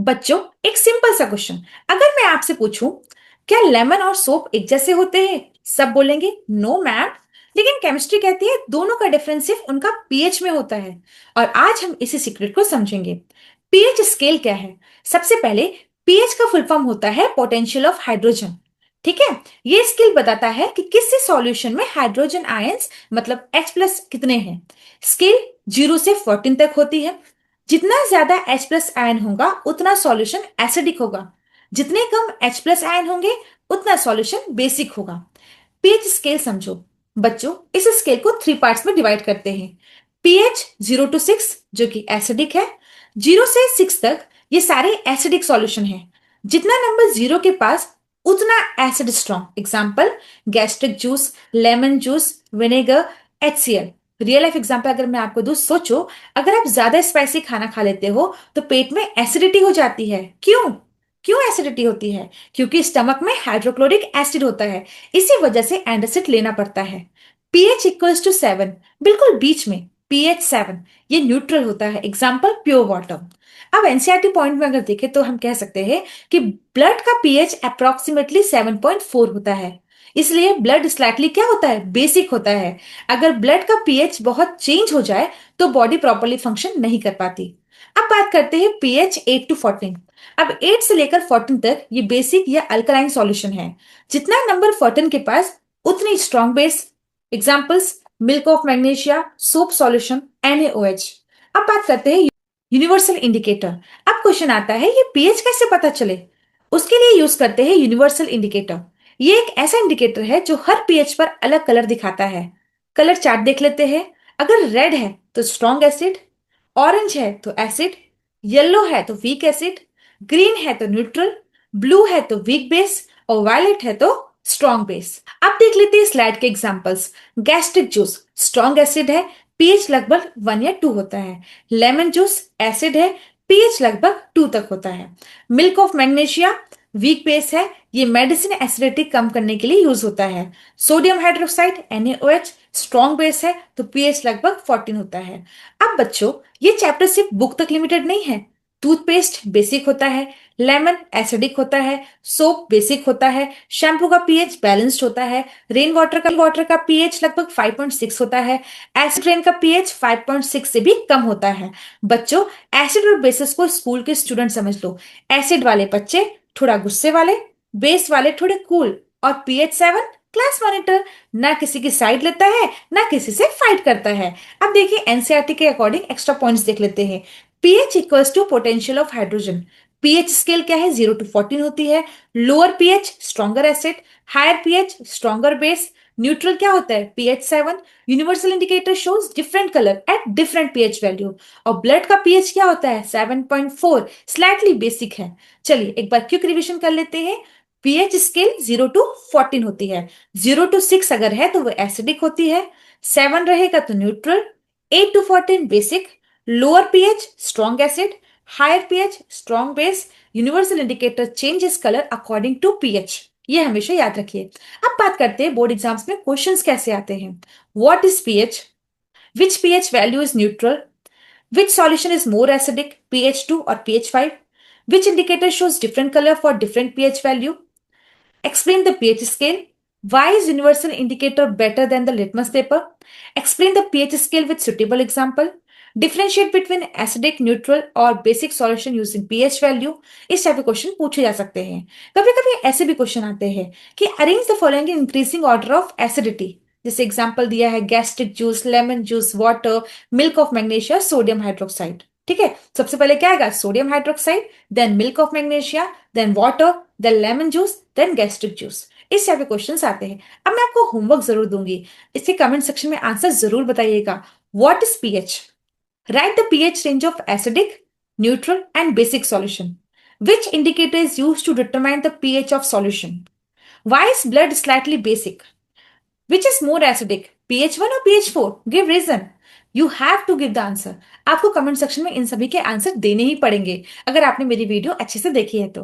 बच्चों, एक सिंपल सा क्वेश्चन। अगर मैं आपसे पूछूं, क्या लेमन और सोप एक जैसे होते हैं? सब बोलेंगे नो मैम। लेकिन केमिस्ट्री कहती है दोनों का डिफरेंस सिर्फ उनका पीएच में होता है। और आज हम इसी सीक्रेट को समझेंगे। पीएच स्केल क्या है? सबसे पहले, पीएच का फुल फॉर्म होता है पोटेंशियल ऑफ हाइड्रोजन। ठीक है। ये स्केल बताता है कि किसी सॉल्यूशन में हाइड्रोजन आयंस मतलब H प्लस कितने हैं। स्केल 0 से 14 तक होती है। जितना ज्यादा H प्लस आयन होगा उतना सॉल्यूशन एसिडिक होगा। जितने कम H प्लस आयन होंगे उतना सॉल्यूशन बेसिक होगा। पीएच स्केल समझो। बच्चों, इस स्केल को 3 पार्ट्स में डिवाइड करते हैं। पीएच 0 to 6 जो कि एसिडिक है। 0 से 6 तक ये सारे एसिडिक सॉल्यूशन है। जितना नंबर 0 के पास उतना acid strong. Example, gastric juice, lemon juice, vinegar, HCl। Real life example अगर मैं आपको दूं, सोचो, अगर आप ज्यादा स्पाइसी खाना खा लेते हो तो पेट में एसिडिटी हो जाती है। क्यों? क्यों एसिडिटी होती है? क्योंकि स्टमक में हाइड्रोक्लोरिक एसिड होता है। इसी वजह से एंटासिड लेना पड़ता है। pH इक्वल्स टू 7, बिल्कुल बीच में। pH 7 ये न्यूट्रल होता है। Example, pure water. अब एनसीईआरटी पॉइंट में अगर देखें तो हम कह सकते हैं कि ब्लड का pH अप्रोक्सीमेटली 7.4 होता है। इसलिए ब्लड स्लाइटली क्या होता है? बेसिक होता है। अगर ब्लड का pH बहुत चेंज हो जाए तो बॉडी प्रॉपरली फंक्शन नहीं कर पाती। अब बात करते हैं pH 8 to 14। अब 8 से लेकर 14 तक ये बेसिक या अल्कलाइन सॉल्यूशन है। जितना नंबर 14 के पास उतनी strong base. Examples, milk of magnesia, soap solution, NaOH। अब बात करते हैं यूनिवर्सल इंडिकेटर। अब क्वेश्चन आता है, ये पीएच कैसे पता चले? उसके लिए यूज करते हैं यूनिवर्सल इंडिकेटर। ये एक ऐसा इंडिकेटर है जो हर पीएच पर अलग कलर दिखाता है। कलर चार्ट देख लेते हैं। अगर रेड है तो स्ट्रॉन्ग एसिड, ऑरेंज है तो एसिड, येलो है तो वीक एसिड, ग्रीन है तो न्यूट्रल, ब्लू है तो वीक बेस और वायलेट है तो स्ट्रॉन्ग बेस। अब देख लेते हैं स्लाइड के examples. Gastric juice strong acid है, पीएच लगभग 1 या 2 होता है। लेमन जूस एसिड है, पीएच लगभग 2 तक होता है। Milk of magnesia weak base है, ये मेडिसिन एसिडिटी कम करने के लिए यूज होता है। Sodium hydroxide NaOH strong base है तो पीएच लगभग 14 होता है। अब बच्चों, ये चैप्टर सिर्फ बुक तक लिमिटेड नहीं है। टूथपेस्ट बेसिक होता है, लेमन एसिडिक होता है, सोप बेसिक होता है, शैम्पू का पीएच बैलेंस्ड होता है, रेन वाटर का पीएच लगभग 5.6 होता है, एसिड रेन का पीएच 5.6 से भी कम होता है। बच्चों, एसिड और बेसिस को स्कूल के स्टूडेंट समझ लो। एसिड वाले बच्चे थोड़ा गुस्से वाले, बेस वाले थोड़े कूल, और pH 7 क्लास मॉनिटर, ना किसी की साइड लेता है ना किसी से फाइट करता है। अब देखिए एनसीईआरटी के अकॉर्डिंग एक्स्ट्रा पॉइंट्स देख लेते हैं। pH equals to potential of hydrogen. pH scale क्या है? 0 to 14 होती है। Lower pH stronger acid, higher pH stronger base. Neutral क्या होता है? pH 7। Universal indicator shows different colour at different pH value. और ब्लड का pH क्या होता है? 7.4, स्लाइटली बेसिक है। चलिए एक बार क्विक रिवीजन कर लेते हैं। pH स्केल 0 to 14 होती है। 0 to 6 अगर है तो वो एसिडिक होती है। 7 रहेगा तो neutral. 8 to 14 basic. Lower pH strong acid, higher pH strong base. Universal indicator changes colour according to pH। ये हमेशा याद रखिए। अब बात करते हैं बोर्ड एग्जाम्स में क्वेश्चंस कैसे आते हैं। What is pH? Which pH value is neutral? Which solution is more acidic, pH 2 or pH 5? Which indicator shows different color for different pH value? Explain the pH scale. Why is universal indicator better than the litmus paper? Explain the pH scale with suitable example. Differentiate between acidic, neutral और basic solution using pH value. इस type के question पूछे जा सकते हैं। कभी कभी ऐसे भी क्वेश्चन आते हैं कि arrange the following in increasing order of acidity. जैसे एग्जाम्पल दिया है, gastric juice, lemon juice, water, milk of magnesia, sodium hydroxide. ठीक है, सबसे पहले क्या आएगा? Sodium hydroxide, then milk of magnesia, then water, then lemon juice, then gastric juice. इस टाइप के क्वेश्चंस आते हैं। अब मैं आपको होमवर्क जरूर दूंगी, इसके कमेंट सेक्शन में आंसर जरूर बताइएगा। What is pH? Right the pH range of acidic, neutral and basic solution. Which indicator is used to determine the pH of solution? Why is blood slightly basic? Which is more acidic, pH 1 or pH 4? Give reason. You have to give the answer. आपको comment section में इन सभी के answer देने ही पड़ेंगे अगर आपने मेरी video अच्छे से देखी है तो।